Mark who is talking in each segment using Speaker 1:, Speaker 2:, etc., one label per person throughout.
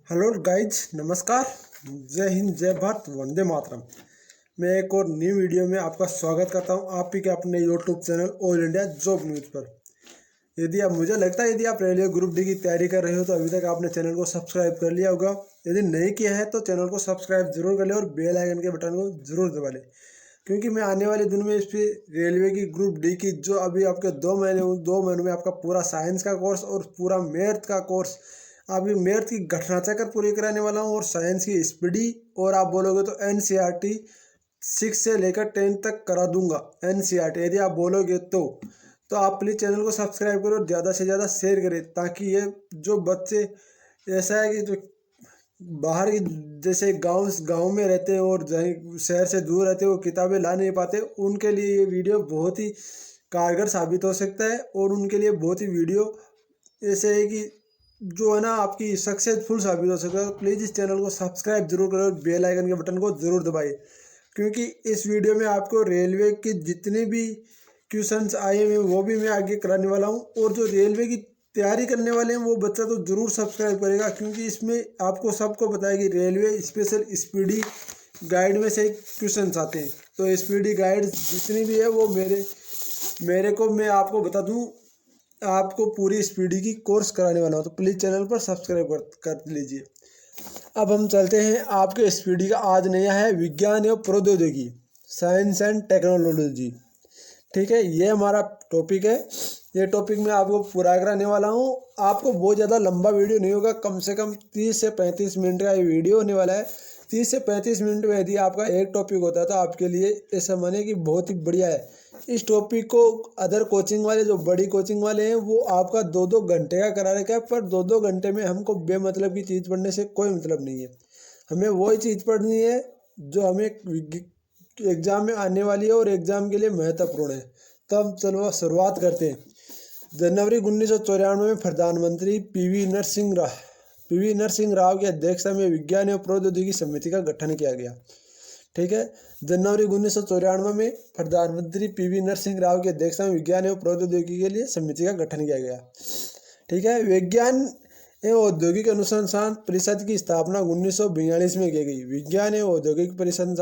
Speaker 1: Hello guys, नमस्कार। जय हिंद, जय भारत, वंदे मातरम। मैं एक और न्यू वीडियो में आपका स्वागत करता हूं आप ही के अपने YouTube channel all India job news पर। मुझे लगता है यदि आप रेलवे ग्रुप डी की तैयारी कर रहे हो तो अभी तक आपने चैनल को सब्सक्राइब कर लिया होगा। यदि नहीं किया है तो चैनल को सब्सक्राइब जरूर कर ले और बेल आइकन के बटन को जरूर दबा ले, क्योंकि मैं आने वाले दिन में इस पे रेलवे की ग्रुप डी की जो अभी आपके 2 महीने में आपका पूरा साइंस का कोर्स और पूरा मैथ का कोर्स, अभी मैथ की घटना चक्र पूरी कराने वाला हूँ और साइंस की स्पीडी और आप बोलोगे तो एनसीईआरटी 6 से लेकर 10 तक करा दूंगा। एनसीईआरटी यदि आप बोलोगे तो आप प्लीज़ चैनल को सब्सक्राइब करो और ज़्यादा से ज़्यादा शेयर करें, ताकि ये जो बच्चे ऐसा है कि जो बाहर की जैसे गांव में रहते हैं और शहर से दूर रहते हैं, वो किताबें ला नहीं पाते, उनके लिए ये वीडियो बहुत ही कारगर साबित हो सकता है और उनके लिए बहुत ही वीडियो ऐसे है कि जो है ना आपकी सक्सेसफुल साबित हो सकता है। प्लीज़ इस चैनल को सब्सक्राइब जरूर करो और बेल आइकन के बटन को जरूर दबाइए, क्योंकि इस वीडियो में आपको रेलवे के जितने भी क्वेश्चंस आए हैं वो भी मैं आगे कराने वाला हूं, और जो रेलवे की तैयारी करने वाले हैं वो बच्चा तो जरूर सब्सक्राइब करेगा, क्योंकि इसमें आपको सबको पता है कि रेलवे स्पेशल स्पीडी गाइड में से क्वेश्चंस आते हैं। तो स्पीडी गाइड जितनी भी है वो मेरे को मैं आपको बता दूं, आपको पूरी स्पीडी की कोर्स कराने वाला हूँ, तो प्लीज़ चैनल पर सब्सक्राइब कर लीजिए। अब हम चलते हैं आपके स्पीडी का आज नया है विज्ञान एवं प्रौद्योगिकी, साइंस एंड टेक्नोलॉजी। ठीक है, ये हमारा टॉपिक है। ये टॉपिक मैं आपको पूरा कराने वाला हूँ। आपको बहुत ज़्यादा लंबा वीडियो नहीं होगा, कम से कम 30 से 35 मिनट का ये वीडियो होने वाला है। 30 से 35 मिनट में यदि आपका एक टॉपिक होता है तो आपके लिए ऐसा माने कि बहुत ही बढ़िया है। इस टॉपिक को अदर कोचिंग वाले, जो बड़ी कोचिंग वाले हैं, वो आपका 2-2 घंटे का करा रखा है, पर 2-2 घंटे में हमको बेमतलब की चीज़ पढ़ने से कोई मतलब नहीं है। हमें वही चीज़ पढ़नी है जो हमें एग्ज़ाम में आने वाली है और एग्ज़ाम के लिए महत्वपूर्ण है। तब चलो शुरुआत करते हैं। जनवरी 1994 में प्रधानमंत्री पीवी नरसिंह राव की अध्यक्षता में विज्ञान एवं प्रौद्योगिकी समिति का गठन किया गया। ठीक है, जनवरी 1994 में प्रधानमंत्री पीवी नरसिंह राव की अध्यक्षता में विज्ञान एवं प्रौद्योगिकी के लिए समिति का गठन किया गया। ठीक है, विज्ञान एवं औद्योगिक अनुसंधान परिषद की स्थापना 1942 में की गई। विज्ञान एवं औद्योगिक परिषद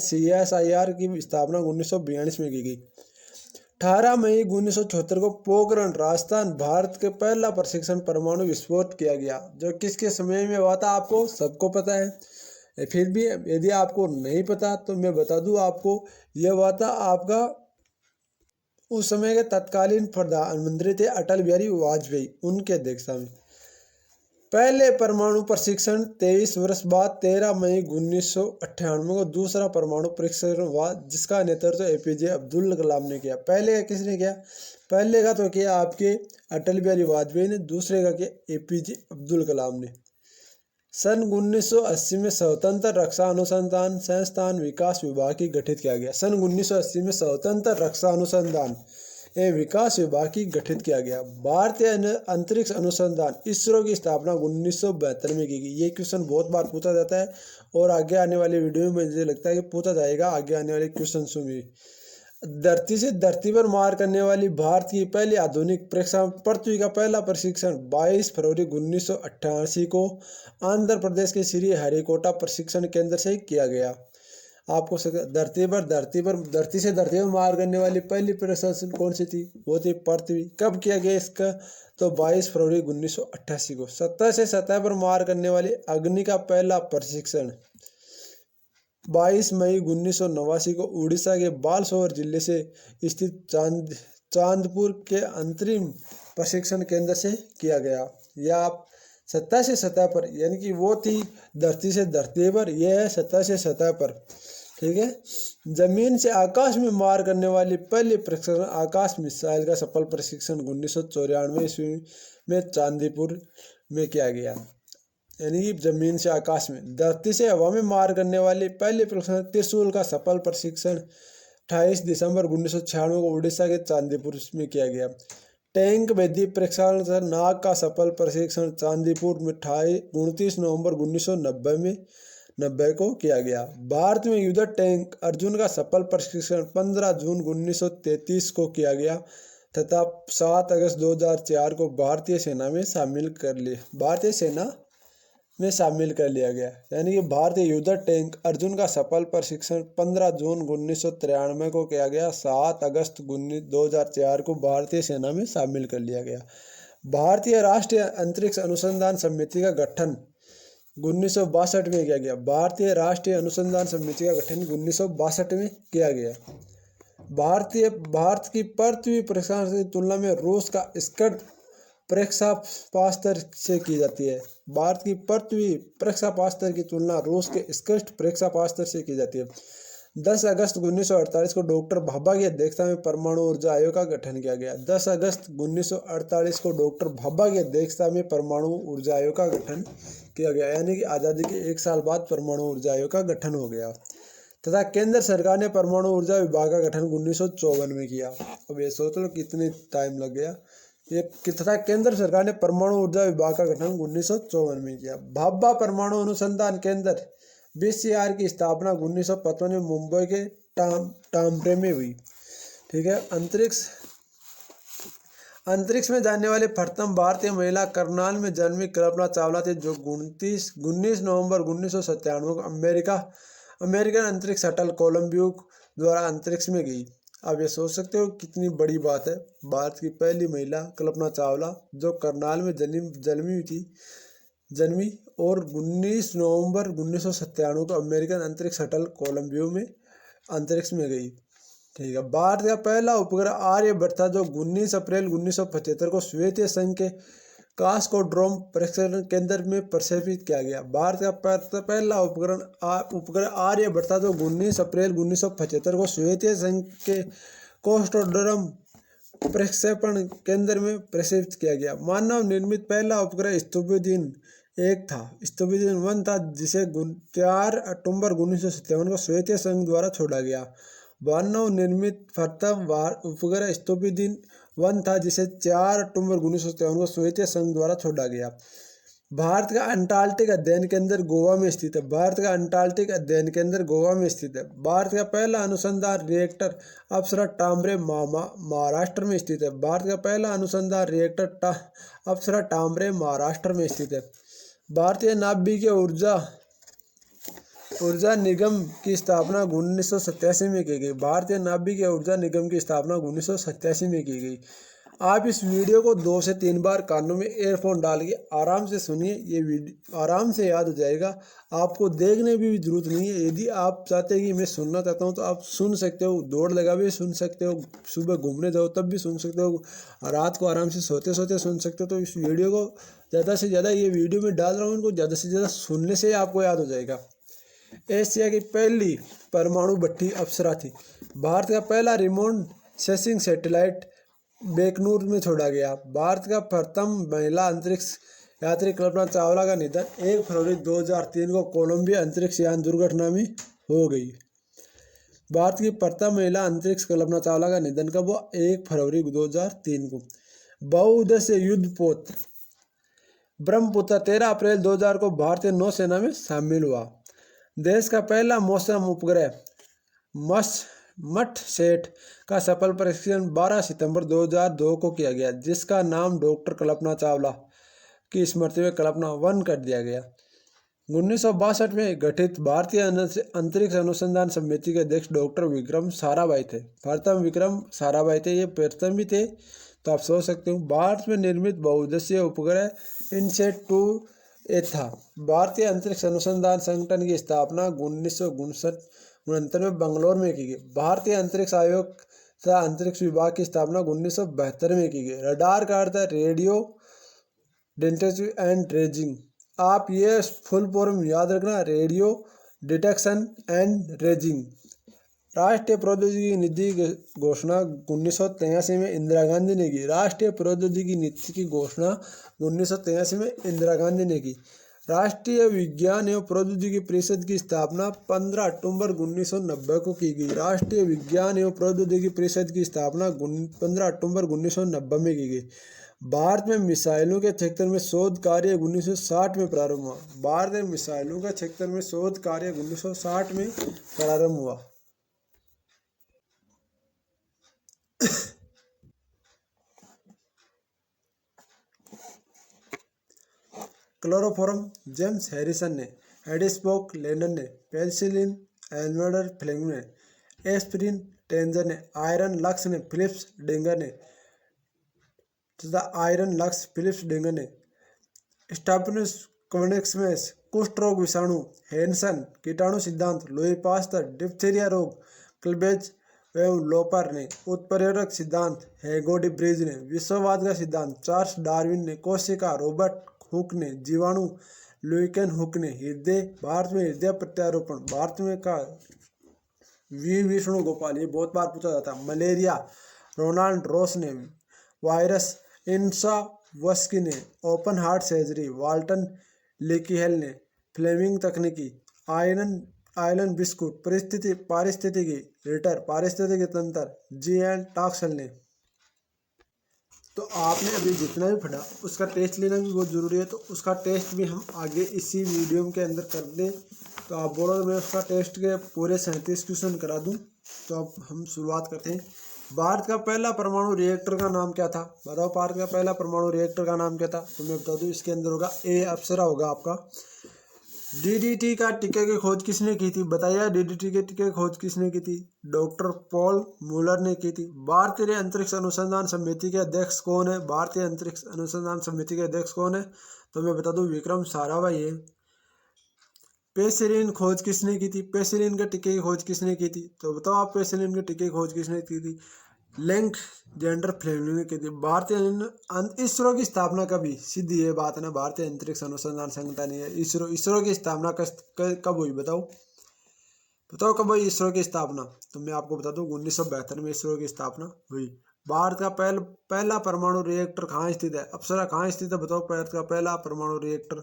Speaker 1: CSIR की स्थापना 1942 में की गई। 18 मई 1974 को पोखरण, राजस्थान, भारत के पहला प्रशिक्षण परमाणु विस्फोट किया गया, जो किसके समय में हुआ था आपको सबको पता है। फिर भी यदि आपको नहीं पता तो मैं बता दूं आपको, यह हुआ था आपका उस समय के तत्कालीन प्रधानमंत्री थे अटल बिहारी वाजपेयी, उनके अध्यक्षता में। पहले परमाणु प्रशिक्षण 23 वर्ष बाद 13 मई 1998 को दूसरा परमाणु परीक्षण हुआ, जिसका नेतृत्व APJ अब्दुल कलाम ने किया। पहले का किसने किया? पहले का तो किया आपके अटल बिहारी वाजपेयी ने, दूसरे का किया APJ अब्दुल कलाम ने। सन 1980 में स्वतंत्र रक्षा अनुसंधान संस्थान विकास विभाग की गठित किया गया। सन 1980 में स्वतंत्र रक्षा अनुसंधान एवं विकास विभाग की गठित किया गया। भारतीय अंतरिक्ष अनुसंधान ISRO की स्थापना 1972 में की गई। ये क्वेश्चन बहुत बार पूछा जाता है और आगे आने वाले वीडियो में मुझे लगता है कि पूछा जाएगा आगे आने वाले क्वेश्चन में। धरती से धरती पर मार करने वाली भारत की पहली आधुनिक प्रक्षेपण पृथ्वी का पहला प्रशिक्षण 22 फरवरी 1988 को आंध्र प्रदेश के श्री हरिकोटा प्रशिक्षण केंद्र से किया गया। आपको धरती से धरती पर मार करने वाली पहली प्रशिक्षण कौन सी थी? वो थी पृथ्वी। कब किया गया इसका? तो 22 फरवरी 1988 को। सतह से सतह पर मार करने वाली अग्नि का पहला प्रशिक्षण 22 मई 1989 को उड़ीसा के बालसोर जिले से स्थित चांदपुर के अंतरिम प्रशिक्षण केंद्र से किया गया। या सतह से सतह पर, यानी कि वो थी धरती से धरती पर, यह है सतह से सतह पर। ठीक है, जमीन से आकाश में मार करने वाली पहली प्रशिक्षण आकाश मिसाइल का सफल प्रशिक्षण 1994 ईस्वी में चांदीपुर में किया गया। यानी कि जमीन से आकाश में। धरती से हवा में मार करने वाली पहली प्रशिक्षण त्रिशूल का सफल प्रशिक्षण 28 दिसंबर 1996 को उड़ीसा के चांदीपुर में किया गया। टैंक भेदी प्रशिक्षण नाग का सफल प्रशिक्षण चांदीपुर में 29 नवंबर 1990 को किया गया। भारत में युद्ध टैंक अर्जुन का सफल प्रशिक्षण 15 जून 1933 को किया गया तथा 7 अगस्त 2004 को भारतीय सेना में शामिल कर लिए। भारतीय सेना में शामिल कर लिया गया। यानी कि भारतीय युद्ध टैंक अर्जुन का सफल प्रशिक्षण 15 जून 1993 को किया गया। 7 अगस्त 2004 को भारतीय सेना में शामिल कर लिया गया। भारतीय राष्ट्रीय अंतरिक्ष अनुसंधान समिति का गठन 1962 में किया गया। भारतीय राष्ट्रीय अनुसंधान समिति का गठन 1962 में किया गया। भारत की पृथ्वी प्रक्षेपण की तुलना में रूस का स्कड प्रक्षेपास्त्र से की जाती है। भारत की पृथ्वी प्रक्षेपास्त्र की तुलना रूस के स्कड प्रक्षेपास्त्र से की जाती है। 10 अगस्त 1948 को डॉक्टर भाभा की अध्यक्षता में परमाणु ऊर्जा आयोग का गठन किया गया। 10 अगस्त 1948 को डॉक्टर भाभा की अध्यक्षता में परमाणु ऊर्जा आयोग का गठन किया गया। यानी कि आज़ादी के 1 साल बाद परमाणु ऊर्जा आयोग का गठन हो गया। तथा केंद्र सरकार ने परमाणु ऊर्जा विभाग का गठन 1954 में किया। अब ये सोच लो कितने टाइम लग गया ये। तथा केंद्र सरकार ने परमाणु ऊर्जा विभाग का गठन 1954 में किया। भाभा परमाणु अनुसंधान केंद्र BCR की स्थापना 1955 में मुंबई के टाम्बरे में हुई। ठीक है। अंतरिक्ष में जाने वाली प्रथम भारतीय महिला करनाल में जन्मी कल्पना चावला थी, जो 19 नवंबर 1997 को अमेरिकन अंतरिक्ष शटल कोलंबियो द्वारा अंतरिक्ष में गई। अब ये सोच सकते हो कितनी बड़ी बात है। भारत की पहली महिला कल्पना चावला जो करनाल में जन्मी और 19 नवंबर 1997 को अमेरिकन अंतरिक्ष शटल कोलंबियो में अंतरिक्ष में गई। ठीक है। भारत का पहला उपग्रह आर्यभट्ट था, जो 19 अप्रैल 1975 को सोवियत संघ के कास्कोड्रोम प्रक्षेपण केंद्र में प्रक्षेपित किया गया। भारत का पहला उपग्रह आर्यभट्ट था, जो 19 अप्रैल 1975 को सोवियत संघ के कास्कोड्रोम प्रक्षेपण केंद्र में प्रक्षेपित किया गया। मानव निर्मित पहला उपग्रह स्तुपिदिन 1 था। स्तुपिदिन 1 था, जिसे 4 अक्टूबर 1957 को सोवियत संघ द्वारा छोड़ा गया। मानव निर्मित प्रथम उपग्रह स्तुपिदिन 1 था, जिसे 4 अक्टूबर 1957 को सोवियत संघ द्वारा छोड़ा गया। भारत का अंटार्कटिक अध्ययन केंद्र गोवा में स्थित है। भारत का अंटार्कटिक अध्ययन केंद्र गोवा में स्थित है। भारत का पहला अनुसंधान रिएक्टर अप्सरा टाम्बरे महाराष्ट्र में स्थित है। भारत का पहला अनुसंधान रिएक्टर अप्सरा टाम्बरे महाराष्ट्र में स्थित है। भारतीय नाभिकीय ऊर्जा निगम की स्थापना 1987 में की गई। भारतीय नाभिकीय ऊर्जा निगम की स्थापना 1987 में की गई। आप इस वीडियो को 2 से 3 बार कानों में एयरफोन डाल के आराम से सुनिए। ये वीडियो आराम से याद हो जाएगा। आपको देखने की भी जरूरत नहीं है। यदि आप चाहते हैं कि मैं सुनना चाहता हूँ तो आप सुन सकते हो। दौड़ लगा भी सुन सकते हो, सुबह घूमने जाओ तब भी सुन सकते हो, रात को आराम से सोते सोते सुन सकते हो। तो इस वीडियो को ज़्यादा से ज़्यादा, ये वीडियो में डाल रहा हूँ, इनको ज़्यादा से ज़्यादा सुनने से आपको याद हो जाएगा। एशिया की पहली परमाणु भट्टी अप्सरा थी। भारत का पहला रिमोट सेंसिंग सैटेलाइट बेकनूर में छोड़ा गया। भारत का प्रथम महिला अंतरिक्ष यात्री कल्पना चावला का निधन 1 फरवरी 2003 को कोलंबिया अंतरिक्ष यान दुर्घटना में हो गई। भारत की प्रथम महिला अंतरिक्ष कल्पना चावला का निधन कब हुआ? 1 फरवरी 2003 को। बहुउद्देश्य युद्धपोत ब्रह्मपुत्र 13 अप्रैल 2000 को भारतीय नौसेना में शामिल हुआ। देश का पहला मौसम उपग्रह मठसेठ का सफल परीक्षण 12 सितंबर 2002 को किया गया, जिसका नाम डॉक्टर कल्पना चावला की स्मृति में कल्पना 1 कर दिया गया। 1962 में गठित भारतीय अंतरिक्ष अनुसंधान समिति के अध्यक्ष डॉक्टर विक्रम साराभाई थे। विक्रम साराभाई थे, ये प्रथम भी थे। तो आप सोच सकते हो। भारत में निर्मित बहुउद्देशीय उपग्रह इनसेट 2A था। भारतीय अंतरिक्ष अनुसंधान संगठन की स्थापना 1969 में बंगलौर में की गई। भारतीय अंतरिक्ष आयोग तथा अंतरिक्ष विभाग की स्थापना 1972 में की गई। रडार का अर्थ है रेडियो डिटेक्शन एंड रेंजिंग। आप ये फुल फॉर्म याद रखना, रेडियो डिटेक्शन एंड रेंजिंग। राष्ट्रीय प्रौद्योगिकी नीति की घोषणा 1983 में इंदिरा गांधी ने की। राष्ट्रीय प्रौद्योगिकी नीति की घोषणा 1983 में इंदिरा गांधी ने की। राष्ट्रीय विज्ञान एवं प्रौद्योगिकी परिषद की स्थापना 15 अक्टूबर 1990 को की गई। राष्ट्रीय विज्ञान एवं प्रौद्योगिकी परिषद की स्थापना 15 अक्टूबर 1990 में की गई। भारत में मिसाइलों के क्षेत्र में शोध कार्य 1960 में प्रारंभ हुआ। भारत में मिसाइलों के क्षेत्र में शोध कार्य 1960 में प्रारंभ हुआ। क्लोरोफॉर्म जेम्स हैरिसन ने, एडिसबर्ग लैंडन ने, पेनिसिलिन एल्मर फ्लेमिंग ने, एस्पिरिन टेंजर ने, आयरन लक्स ने, फिलिप्स डेंगर ने तथा आयरन लक्स फिलिप्स डेंगर ने, स्टाफिनस कोनेक्समेस कुष्ठ रोग विषाणु, हैंसन कीटाणु सिद्धांत, लुई पास्तर डिप्थीरिया रोग, क्लबेज एवं लोपर ने, उत्प्रेरक सिद्धांत, हैगो डी ब्रिज ने, विश्ववाद का सिद्धांत, चार्ल्स डार्विन ने, कोशिका, रॉबर्ट हुक ने, जीवाणु, लुइकेन हुक ने, हृदय, भारत में हृदय प्रत्यारोपण, भारत में का वी विष्णु गोपाल, ये बहुत बार पूछा जाता है, मलेरिया, रोनाल्ड रॉस ने, वायरस, इंसा वस्की ने, ओपन हार्ट सर्जरी, वाल्टन लेकीहेल ने, फ्लेमिंग तकनीकी, आयरन बिस्कुट, पारिस्थितिकी रिटर, पारिस्थितिकी तंत्र, जी.एल. टॉक्सल ने। तो आपने अभी जितना भी पढ़ा उसका टेस्ट लेना भी बहुत ज़रूरी है, तो उसका टेस्ट भी हम आगे इसी वीडियो के अंदर कर दें। तो आप बोलो मैं उसका टेस्ट के पूरे 37 क्वेश्चन करा दूं। तो अब हम शुरुआत करते हैं। भारत का पहला परमाणु रिएक्टर का नाम क्या था? बताओ, भारत का पहला परमाणु रिएक्टर का नाम क्या था? तो मैं बता दूं, इसके अंदर होगा ए, अप्सरा होगा आपका। डीडीटी का टीके की खोज किसने की थी? बताइए, डीडीटी के टीके की खोज किसने की थी? डॉक्टर पॉल मूलर ने की थी। भारतीय अंतरिक्ष अनुसंधान समिति के अध्यक्ष कौन है? भारतीय अंतरिक्ष अनुसंधान समिति के अध्यक्ष कौन है? तो मैं बता दूं, विक्रम साराभाई है। पेनिसिलिन खोज किसने की थी? पेनिसिलिन के टीके की खोज किसने की थी? तो बताओ आप, पेनिसिलिन के टीके की खोज किसने की थी? अलेक्जेंडर फ्लेमिंग ने की थी। भारतीय इसरो की स्थापना कभी, सीधी ये बात है ना, भारतीय अंतरिक्ष अनुसंधान संगठन है इसरो की स्थापना कब हुई? बताओ कब हुई इसरो की स्थापना? तो मैं आपको बता दूं, 1972 में इसरो की स्थापना हुई। भारत का पहला परमाणु रिएक्टर कहाँ स्थित है? अप्सरा कहाँ स्थित है? बताओ, भारत का पहला परमाणु रिएक्टर,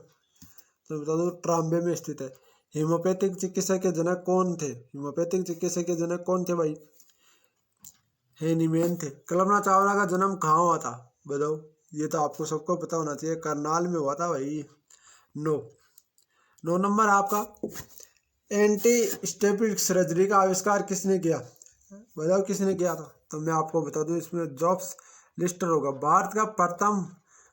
Speaker 1: तो बता दो, ट्राम्बे में स्थित है। होम्योपैथिक चिकित्सा के जनक कौन थे? होम्योपैथिक चिकित्सा के जनक कौन थे भाई? हेनीमैन थे। कल्पना चावला का जन्म कहाँ हुआ था? बताओ, ये तो आपको सबको पता होना चाहिए, करनाल में हुआ था भाई। 9 नंबर आपका, एंटी स्टेपिक सर्जरी का आविष्कार किसने किया? बताओ किसने किया था? तो मैं आपको बता दूं, इसमें जॉब्स लिस्टर होगा। भारत का प्रथम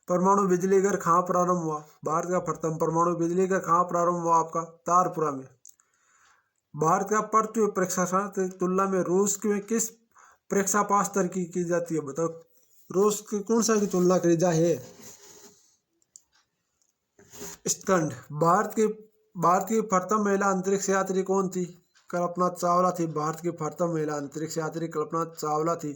Speaker 1: परमाणु बिजली घर कहाँ प्रारंभ हुआ? भारत का प्रथम परमाणु बिजली घर कहाँ प्रारंभ हुआ? आपका तारपुरा में। भारत का पृथ्वी प्रक्षेपण की तुलना में रूस में किस प्रेक्षापात तरक्की की जाती है? बताओ, रूस की कौन सा की तुलना करी जाए? स्कंद। भारत की प्रथम महिला अंतरिक्ष यात्री कौन थी? कल्पना चावला थी। भारत की प्रथम महिला अंतरिक्ष यात्री कल्पना चावला थी।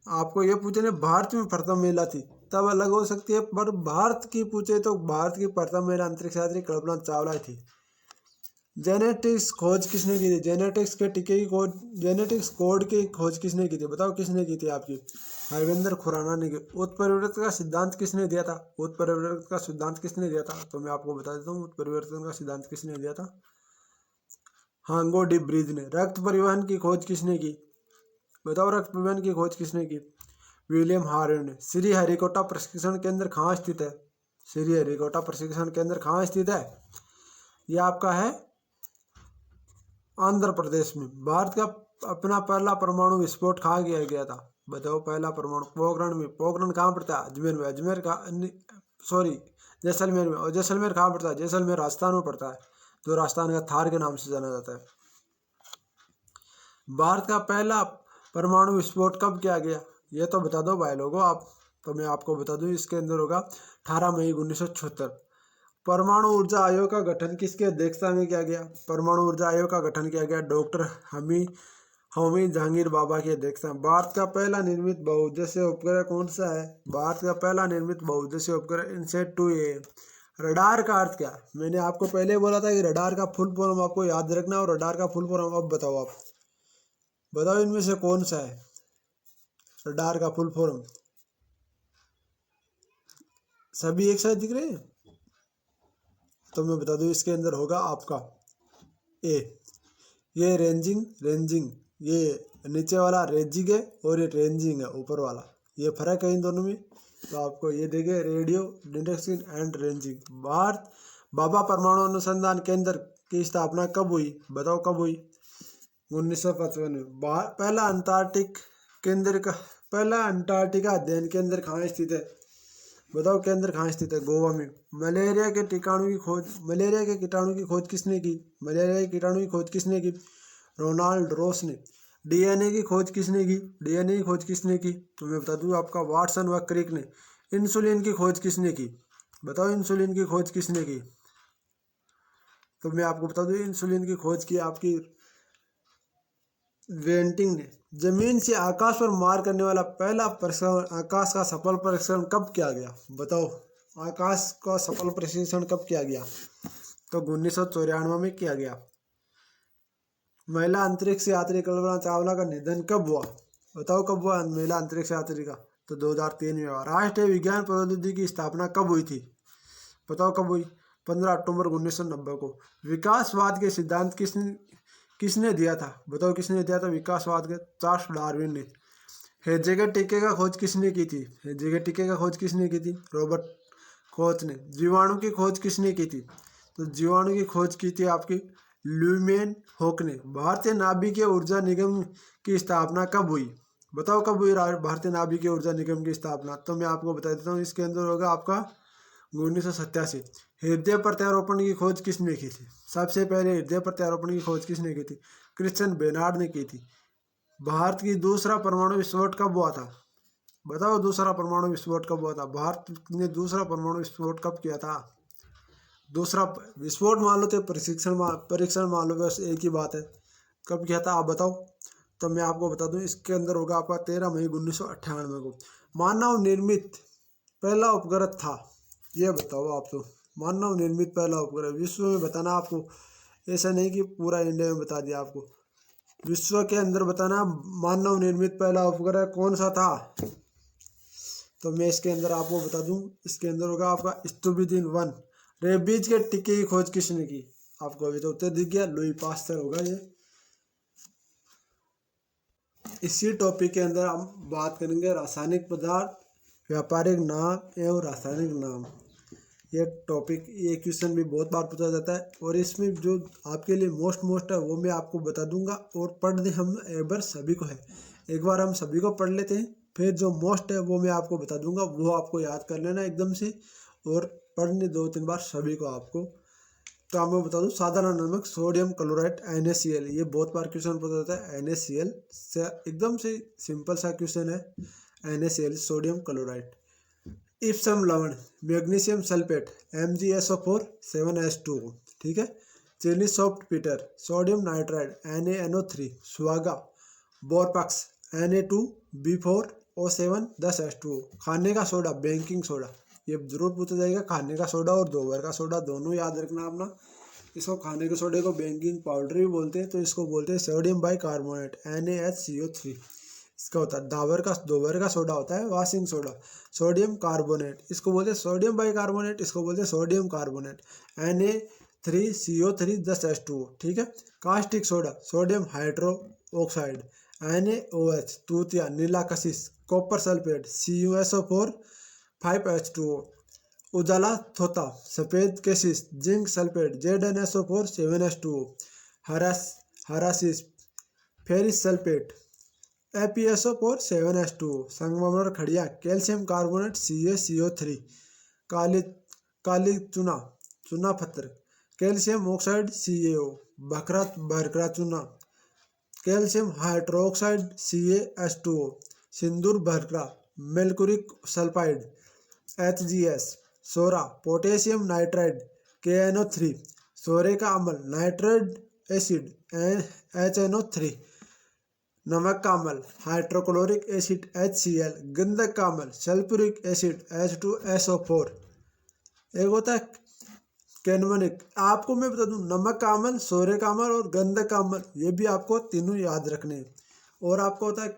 Speaker 1: आपको ये पूछे ना, भारत में प्रथम महिला थी तब अलग हो सकती है, पर भारत की पूछे तो भारत की प्रथम महिला अंतरिक्ष यात्री कल्पना चावला थी। जेनेटिक्स खोज किसने की थी? जेनेटिक्स के टीके की खोज, जेनेटिक्स कोड की खोज किसने की थी? बताओ किसने की थी? आपकी हरविंदर खुराना ने की। उत्परिवर्तन का सिद्धांत किसने दिया था? उत्परिवर्तन का सिद्धांत किसने दिया था? तो मैं आपको बता देता हूँ, उत्परिवर्तन का सिद्धांत किसने दिया था? हैगो डी ब्रिज ने। रक्त परिवहन की खोज किसने की? बताओ, रक्त परिवहन की खोज किसने की? विलियम हार्वे ने। श्री हरिकोटा प्रशिक्षण केंद्र कहाँ स्थित है? श्री हरिकोटा प्रशिक्षण केंद्र कहाँ स्थित है? यह आपका है आंध्र प्रदेश में। भारत का अपना पहला परमाणु विस्फोट कहाँ किया गया था? बताओ, पहला परमाणु पोखरण में। पोखरण कहाँ पड़ता है? अजमेर में। अजमेर का सॉरी जैसलमेर में। और जैसलमेर कहाँ पड़ता है? जैसलमेर राजस्थान में पड़ता है, जो राजस्थान का थार के नाम से जाना जाता है। भारत का पहला परमाणु विस्फोट कब किया गया? ये तो बता दो भाई लोगों आप। तो मैं आपको बता दूं, इसके अंदर होगा 18 मई 1976। परमाणु ऊर्जा आयोग का गठन किसके अध्यक्षता में किया गया? परमाणु ऊर्जा आयोग का गठन किया गया डॉक्टर होमी जहांगीर बाबा की अध्यक्षता। भारत का पहला निर्मित बहुउद्देशीय उपग्रह कौन सा है? भारत का पहला निर्मित बहुउद्देशीय उपग्रह इनसेट 2A। रडार का अर्थ क्या? मैंने आपको पहले बोला था कि रडार का फुल फॉर्म आपको याद रखना, और रडार का फुल फॉर्म अब बताओ आप। बताओ इनमें से कौन सा है रडार का फुल फॉर्म? सभी एक साथ दिख रहे हैं? तो मैं बता दूं, इसके अंदर होगा आपका ए। ये रेंजिंग, ये नीचे वाला रेजिंग है, और ये रेंजिंग है ऊपर वाला। ये फर्क है इन दोनों में। तो आपको ये देखे, रेडियो डिटेक्शन एंड रेंजिंग। भारत बाबा परमाणु अनुसंधान केंद्र की स्थापना कब हुई? बताओ कब हुई? 1955 में। पहला अंटार्कटिका अध्ययन केंद्र कहाँ स्थित है? बताओ केंद्र कहाँ स्थित है? गोवा में। मलेरिया के कीटाणु की खोज किसने की? मलेरिया के कीटाणु की खोज किसने की? रोनाल्ड रोस ने। डीएनए की खोज किसने की? डीएनए की खोज किसने की? तो मैं बता दूं आपका वाटसन व क्रिक ने। इंसुलिन की खोज किसने की? बताओ इंसुलिन की खोज किसने की? तो मैं आपको बता दूं इंसुलिन की खोज की आपकी वेंटिंग ने। जमीन से आकाश पर मार करने वाला पहला परीक्षण, आकाश का सफल परीक्षण कब किया गया? बताओ आकाश का सफल परीक्षण कब किया गया? तो 1994 में किया गया। महिला अंतरिक्ष यात्री कल्पना चावला का निधन कब हुआ? बताओ कब हुआ महिला अंतरिक्ष यात्री का? तो 2003 में हुआ। राष्ट्रीय विज्ञान प्रौद्योगिकी की स्थापना कब हुई थी? बताओ कब हुई? 15 अक्टूबर 1990 को। विकासवाद के सिद्धांत किसने दिया था? बताओ किसने दिया था विकासवाद के? चार्ल्स डार्विन ने। हैजे के टीके का खोज किसने की थी? हैजे के टीके का खोज किसने की थी? रॉबर्ट कोच ने। जीवाणु की खोज किसने की थी? तो जीवाणु की खोज की थी आपकी ल्यूमेन होक ने। भारतीय नाभिकीय ऊर्जा निगम की स्थापना कब हुई? बताओ कब हुई भारतीय नाभिकीय ऊर्जा निगम की स्थापना? तो मैं आपको बता देता हूँ, इसके अंदर होगा आपका 1987। हृदय प्रत्यारोपण की खोज किसने की थी? सबसे पहले हृदय प्रत्यारोपण की खोज किसने की थी? क्रिश्चियन बेनार्ड ने की थी। भारत की दूसरा परमाणु विस्फोट कब हुआ था? बताओ दूसरा परमाणु विस्फोट कब हुआ था? भारत ने दूसरा परमाणु विस्फोट कब किया था? दूसरा विस्फोट मान लो तो परीक्षण मान लो, बस एक ही बात है। कब किया था आप बताओ? तो मैं आपको बता दूं, इसके अंदर होगा आपका 13 मई 1998 को। मानव निर्मित पहला उपग्रह था, ये बताओ आप। तो मानव निर्मित पहला उपग्रह विश्व में बताना आपको, ऐसा नहीं कि पूरा इंडिया में बता दिया आपको। विश्व के अंदर बताना मानव निर्मित पहला उपग्रह कौन सा था। तो मैं इसके अंदर आपको बता दूं, इसके अंदर होगा आपका स्टुपिड-1। रेबीज के टीके की खोज किसने की? आपको अभी तो उत्तर दिख गया, लुई पास्चर होगा ये। इसी टॉपिक के अंदर हम बात करेंगे रासायनिक पदार्थ, व्यापारिक नाम एवं रासायनिक नाम। ये टॉपिक, ये क्वेश्चन भी बहुत बार पूछा जाता है, और इसमें जो आपके लिए मोस्ट है वो मैं आपको बता दूंगा। और पढ़ने हम एक बार सभी को है, एक बार हम सभी को पढ़ लेते हैं, फिर जो मोस्ट है वो मैं आपको बता दूंगा, वो आपको याद कर लेना एकदम से, और पढ़ने 2-3 बार सभी को आपको। तो आप मैं बता दूं, साधारण नमक सोडियम क्लोराइड NaCl, ये बहुत बार क्वेश्चन पूछा जाता है। NaCl से एकदम से सिंपल सा क्वेश्चन है, NaCl सोडियम क्लोराइड। इप्सम लवण मैग्नीशियम सल्फेट MgSO4 7H2O, ठीक है। चीनी soft Peter sodium nitride NaNO3 सुहागा। बोरपक्स Na2B4O7 10H2O। खाने का सोडा बेकिंग सोडा, ये जरूर पूछा जाएगा। खाने का सोडा और दोहर का सोडा दोनों याद रखना अपना। इसको खाने के सोडे को बेकिंग पाउडर भी बोलते हैं, तो इसको बोलते हैं सोडियम बाइकार्बोनेट NaHCO3। इसका होता है दोहर का सोडा होता है वाशिंग सोडा, सोडियम कार्बोनेट, इसको बोलते हैं सोडियम बाइकार्बोनेट, इसको बोलते हैं सोडियम कार्बोनेट Na3CO3 10H2O, ठीक है। Caustic soda sodium hydroxide NaOH तूतिया नीला कशिश। Copper sulphate CuSO4 5H2O। उजाला थोता सफेद केसिस जिंक सल्फेट ZnSO4 7H2O। हरासिस फेरिस सल्फेट FeSO4 7H2O। संगमरमर खड़िया कैल्शियम कार्बोनेट CaCO3। काली चूना पत्थर कैल्शियम ऑक्साइड CaO। भरकरा चूना कैल्शियम हाइड्रोक्साइड CaH2O। सिंदूर भरकरा मेल्कुरिक सल्फाइड HgS। सोरा पोटेशियम नाइट्राइड KNO3। सोरे का अम्ल नाइट्रेट एसिड HNO3। नमक का अम्ल हाइड्रोक्लोरिक एसिड HCl। गंधक का अम्ल सल्फ्यूरिक एसिड H2SO4। एक होता है कैनमोनिक। आपको मैं बता दूं, नमक का अम्ल, सोरे का अम्ल और गंधक का अम्ल, ये भी आपको तीनों याद रखने हैं। और आपको होता है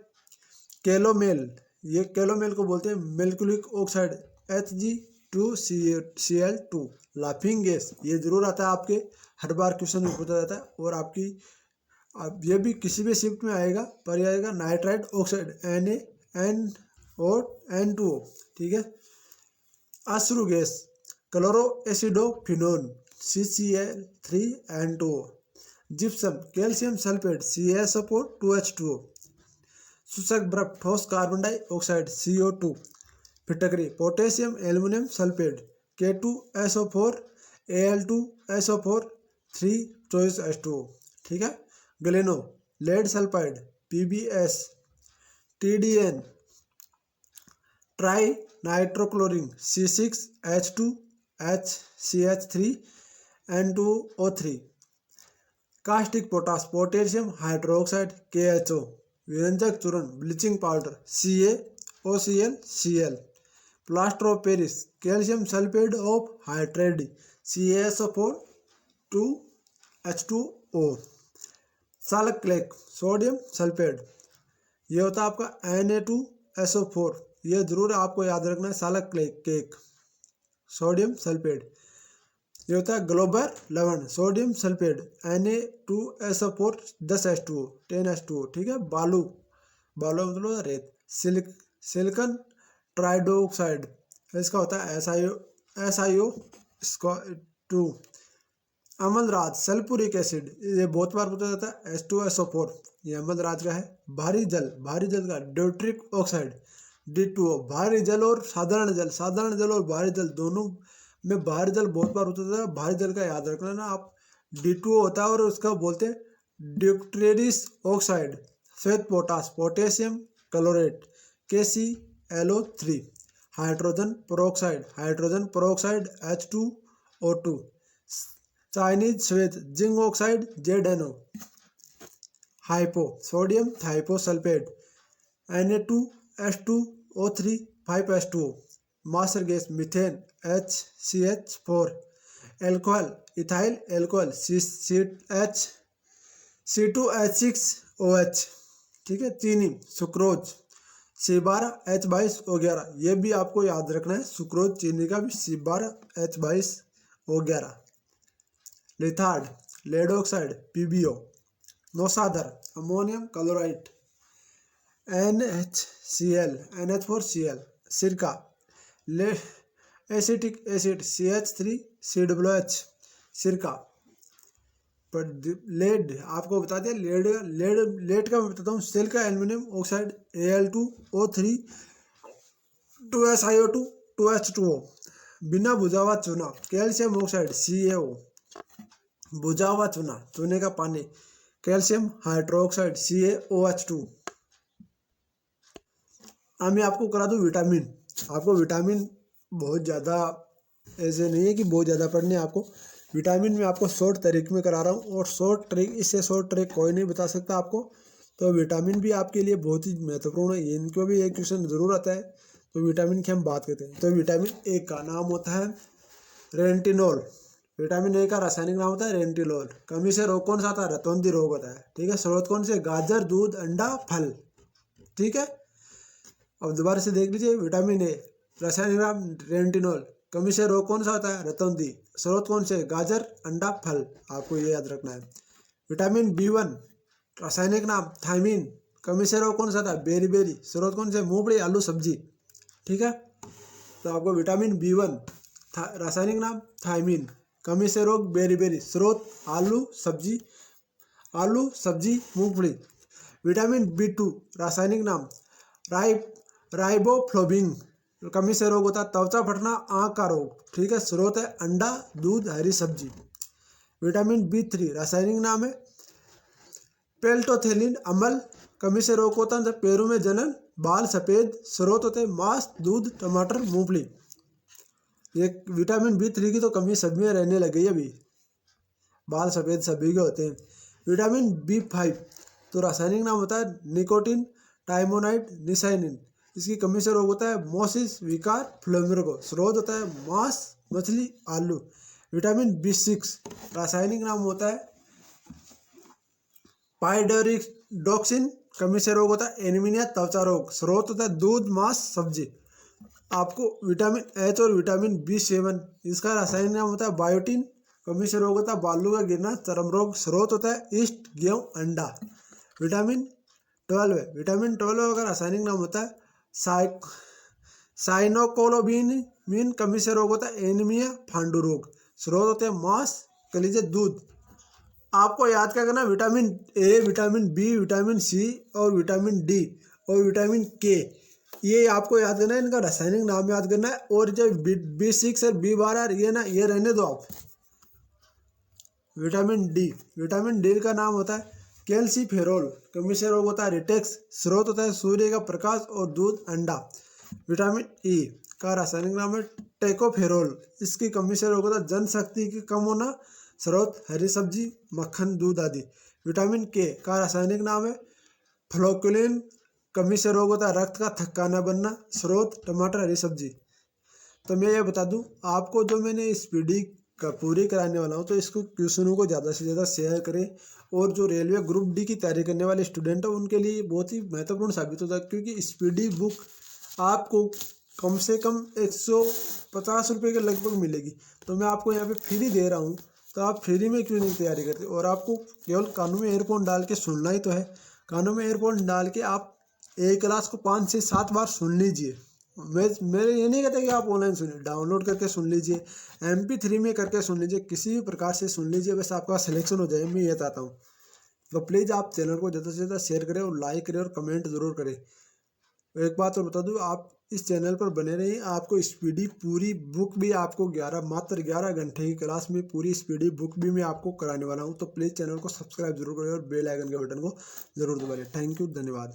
Speaker 1: कैलोमेल, ये कैलोमेल को बोलते हैं मेल्कुलिक ऑक्साइड Hg2Cl2। लाफिंग गैस, ये जरूर आता है आपके, हर बार क्वेश्चन में पूछा जाता है। और आपकी अब ये भी किसी भी शिफ्ट में आएगा, पर यह आएगा नाइट्राइड ऑक्साइड NaNO2O, ठीक है। अश्रु gas chloroacetophenone CCl3N2O। Gypsum calcium sulphate CaSO4 2H2O। शुष्क बर्फ ठोस कार्बन डाइऑक्साइड CO2। फिटकरी, potassium aluminium sulphate, K2SO4 Al2SO4 3 choice H2O, ठीक है। Galena, lead sulphide, PbS, TDN, tri नाइट्रोक्लोरिन, C6H2HCH3 N2O3, caustic potash, potassium hydroxide, KHO, व्यंजक चूर्ण, bleaching powder, CaOClCl, plaster of Paris, calcium sulphate of hydrate, CaSO4 2H2O, सालक click, sodium sulphate, ये होता है आपका Na2SO4, ये जरूर आपको याद रखना है। सालक क्लेक केक, सोडियम सल्फेट, ये होता है ग्लोबर लवण, sodium sulphate, Na2SO4 10H2O 10H2O, ठीक है। बालू, बालू मतलब रेत, सिलिकन ट्राइडोक्साइड, इसका होता है SiO2। अम्लराज, सल्फ्यूरिक एसिड, ये बहुत बार पूछा जाता है, H2SO4, ये अम्लराज का है। भारी जल, भारी जल का ड्यूट्रिक ऑक्साइड, D2O, भारी जल और साधारण जल, साधारण जल और भारी जल दोनों में भारी जल बहुत बार होता है, भारी जल का याद रखना ना आप, D2O होता है और उसका बोलते हैं ड्यूट्रियस ऑक्साइड। श्वेत potash, potassium chlorate, KClO3, hydrogen peroxide H2O2, Chinese श्वेत, zinc oxide ZnO, hypo, sodium thiosulphate, Na2H2O3 5H2O, मास्टर gas, methane HCH4, alcohol, ethyl alcohol C2H6OH, ठीक है। चीनी, सुक्रोज C12H22O11, ये भी आपको याद रखना है, सुक्रोज चीनी का भी C12H22O11। Litharge, lead oxide PbO, नौसाधर, अमोनियम क्लोराइड NH4Cl, सिरका, एसिटिक एसिड CH3COOH, सिरका। पर लेड आपको बता दें, लेड का मैं बताता हूँ, Chilka aluminium oxide Al2O3 2SiO2 2H2O, बिना बुझा हुआ चूना, कैल्शियम ऑक्साइड CaO, बुझा हुआ चूना, चूने का पानी, कैल्शियम हाइड्रोक्साइड CaOH2। अब मैं आपको करा दूँ विटामिन। आपको विटामिन बहुत ज़्यादा ऐसे नहीं है कि बहुत ज़्यादा पढ़ने, आपको विटामिन में आपको शॉर्ट तरीके में करा रहा हूँ, और शॉर्ट ट्रिक, इससे शॉर्ट ट्रिक कोई नहीं बता सकता आपको। तो विटामिन भी आपके लिए बहुत ही महत्वपूर्ण है, इनको भी एक क्वेश्चन जरूर आता है। तो विटामिन की हम बात करते हैं। तो विटामिन ए का नाम होता है रेटिनॉल, विटामिन ए का रासायनिक नाम होता है रेटिनॉल। कमी से रोग कौन सा आता है? रतौंधी रोग होता है, ठीक है। स्रोत कौन से? गाजर, दूध, अंडा, फल, ठीक है। अब दोबारा से देख लीजिए, विटामिन ए रासायनिक नाम रेटिनॉल, कमी से रोग कौन सा होता है? रतौंधी, स्रोत कौन से? गाजर, अंडा, फल, आपको ये याद रखना है। विटामिन B1 रासायनिक नाम थायमीन, कमी से रोग कौन सा था? बेरी, स्रोत कौन से? मूंगफली, आलू, सब्जी, ठीक है। तो आपको विटामिन B1 रासायनिक नाम थायमीन, कमी से रोग बेरी, स्रोत आलू, सब्जी, मूंगफली। विटामिन B2 रासायनिक नाम राइबोफ्लोविन, कमी से रोग होता है त्वचा फटना, आंख का रोग, ठीक है। स्रोत है अंडा, दूध, हरी सब्जी। विटामिन B3 रासायनिक नाम है पेल्टोथेलिन, अम्ल, कमी से रोग होता है पैरों में जलन, बाल सफेद, स्रोत होते हैं मांस, दूध, टमाटर, मूंगफली। ये विटामिन B3 की तो कमी सब में रहने लगी है अभी, बाल सफेद सभी के होते हैं। विटामिन B5 तो रासायनिक नाम होता है निकोटीन, टाइमोनाइट, निसाइनिन, इसकी कमी से रोग होता है मोसिस, विकार, फ्लेमिंगो, स्रोत होता है मांस, मछली, आलू। विटामिन B6 रासायनिक नाम होता है पाइडोरिडोक्सिन, कमी से रोग होता है एनीमिया, त्वचा रोग, स्रोत होता है दूध, मांस, सब्जी। आपको विटामिन H और विटामिन B7 इसका रासायनिक नाम होता है बायोटिन, कमी से रोग होता है बालू का गिरना, चर्म रोग, स्रोत होता है ईस्ट, गेहूं, अंडा। विटामिन 12 का रासायनिक नाम होता है साइनोकोलोबिन, कमी से रोग होता है एनीमिया, फांडू रोग, स्रोत होते हैं मांस, कलीजे, दूध। आपको याद क्या करना, vitamin A, vitamin B, vitamin C और विटामिन D और विटामिन K, ये आपको याद करना है, इनका रासायनिक नाम याद करना है। और जो B6 और B12 ये ना, ये रहने दो आप। विटामिन डी का नाम होता है कैल्सीफेरोल। कमी से रोग होता है रिटेक्स। स्रोत होता है सूर्य का प्रकाश और दूध, अंडा। विटामिन ई का रासायनिक नाम है टेकोफेरोल। इसकी कमी से रोग होता है जनशक्ति की कम होना। स्रोत हरी सब्जी, मक्खन, दूध आदि। विटामिन के का रासायनिक नाम है फ्लोक्युलिन। कमी से रोग होता है रक्त का थक्का न बनना। स्रोत टमाटर, हरी सब्जी। तो मैं ये बता दूं आपको, जो मैंने इस पीडी का पूरी कराने वाला हूँ, तो इसको क्वेश्चनों को ज़्यादा से ज़्यादा शेयर करें। और जो रेलवे ग्रुप डी की तैयारी करने वाले स्टूडेंट हैं उनके लिए बहुत ही महत्वपूर्ण साबित होता है, क्योंकि स्पीडी बुक आपको कम से कम 150 रुपये के लगभग मिलेगी। तो मैं आपको यहाँ पे फ्री दे रहा हूँ, तो आप फ्री में क्यों नहीं तैयारी करते। और आपको केवल कानों में एयरफोन डाल के सुनना ही तो है। कानों में एयरफोन डाल के आप एक क्लास को 5 से 7 बार सुन लीजिए। मेरे ये नहीं कहते कि आप ऑनलाइन सुनिए, डाउनलोड करके सुन लीजिए, MP3 में करके सुन लीजिए, किसी भी प्रकार से सुन लीजिए, बस आपका सिलेक्शन हो जाए, मैं ये चाहता हूँ। तो प्लीज़ आप चैनल को ज़्यादा से ज़्यादा शेयर करें और लाइक करें और कमेंट ज़रूर करें। एक बात और बता दूँ, आप इस चैनल पर बने रहिए। आपको स्पीडी पूरी बुक भी आपको मात्र 11 घंटे की क्लास में पूरी स्पीडी बुक भी मैं आपको कराने वाला हूँ। तो प्लीज़ चैनल को सब्सक्राइब जरूर करें और बेल आइकन के बटन को जरूर दबाएं। थैंक यू, धन्यवाद।